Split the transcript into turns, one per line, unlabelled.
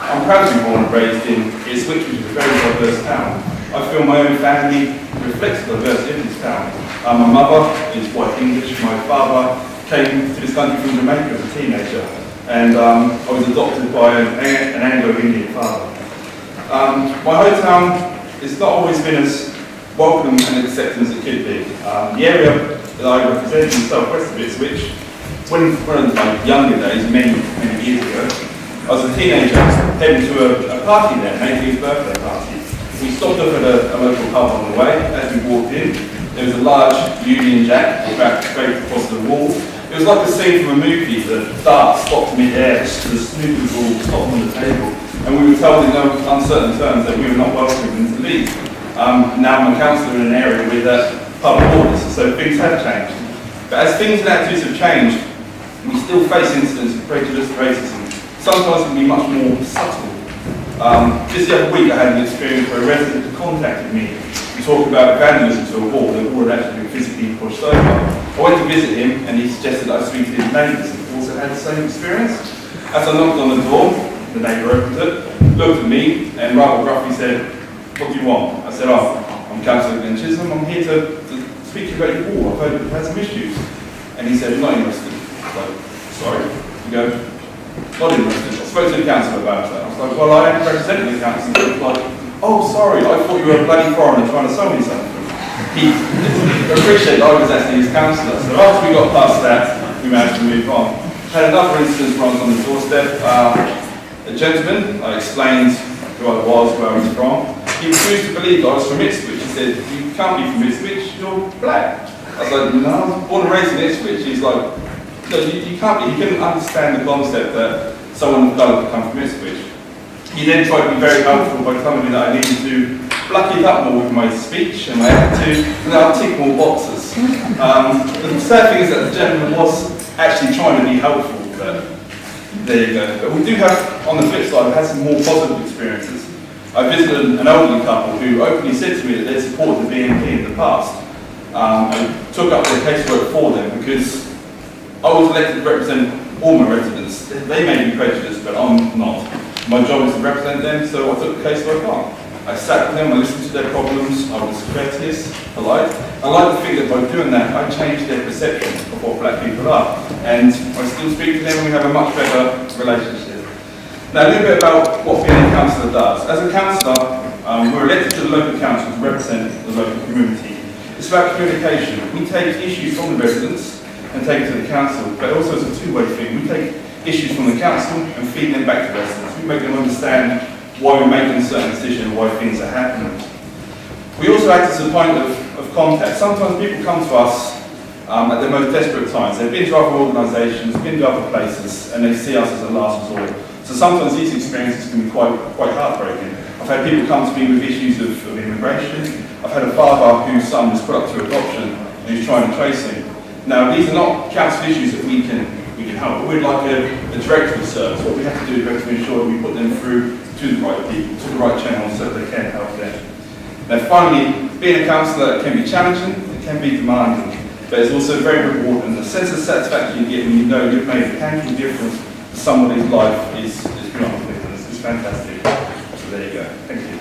I'm proud to be born and raised in Ipswich, which is a very diverse town. I feel my own family reflects the diversity of this town. My mother is white English. My father came to this country from Jamaica as a teenager, and I was adopted by an Anglo-Indian father. My hometown has not always been as welcome and accepting as it could be. The area that I represent in the southwest of Ipswich, when in my younger days, many years ago, I was a teenager heading to a party there, an 18th birthday party. We stopped up at a local pub on the way. As we walked in, there was a large Union Jack straight across the wall. It was like a scene from a movie. The dart stopped mid-air, the snooker ball stopped on the table, and we were told in no uncertain terms that we were not welcome and to leave. Now I'm a councillor in an area with public orders, so things have changed. But as things and attitudes have changed, we still face incidents of prejudice and racism. Sometimes it can be much more subtle. Just the other week I had an experience where a resident contacted me to talk about vandalism to a wall. The wall had actually been physically pushed over. I went to visit him and he suggested that I speak to his neighbours who also had the same experience. As I knocked on the door, the neighbour opened it, looked at me and rather gruffly said, "What do you want?" I said, "Oh, I'm Councillor Glen Chisholm, I'm here to speak to you about your wall. I've heard you've had some issues." And he said, "Not interested." I was like, "Sorry." He goes, "Not interested." I spoke to the council about that. I was like, "Well, I am representing the council." He was like, "Oh, sorry, I thought you were a bloody foreigner trying to sell me something." He appreciated I was actually his councillor. So after we got past that, we managed to move on. Had another instance where I was on the doorstep. A gentleman, I explained who I was, where I was from. He refused to believe I was from Ipswich. He said, "You can't be from Ipswich, you're black." I was like, "No, I was born and raised in Ipswich." He's like, "No, you can't be." He couldn't understand the concept that someone of colour could come from Ipswich. He then tried to be very helpful by telling me that I needed to pluck it up more with my speech and I had to tick more boxes. The sad thing is that the gentleman was actually trying to be helpful, but there you go. But we do have, on the flip side, I've had some more positive experiences. I visited an elderly couple who openly said to me that they supported the BNP in the past. I took up their casework for them because I was elected to represent all my residents. They may be prejudiced, but I'm not. My job is to represent them, so I took the casework on. I sat with them, I listened to their problems, I was courteous, polite. I like to think that by doing that, I changed their perception of what black people are. And I still speak to them and we have a much better relationship. Now, a little bit about what being a councillor does. As a councillor, we're elected to the local council to represent the local community. It's about communication. We take issues from the residents and take it to the council, but also it's a two-way thing. We take issues from the council and feed them back to residents. We make them understand why we're making a certain decision and why things are happening. We also act as a point of contact. Sometimes people come to us at their most desperate times. They've been to other organisations, been to other places, and they see us as a last resort. So sometimes these experiences can be quite heartbreaking. I've had people come to me with issues of immigration. I've had a father whose son was put up to adoption and who's trying to trace him. Now, these are not council issues that we can help, but we'd like a directory service. What we have to do is we have to ensure that we put them through to the right people, to the right channels so that they can help them. Now finally, being a councillor can be challenging, it can be demanding, but it's also very rewarding. The sense of satisfaction you get when you know you've made a tangible difference to somebody's life is beyond belief. It's fantastic. So there you go. Thank you.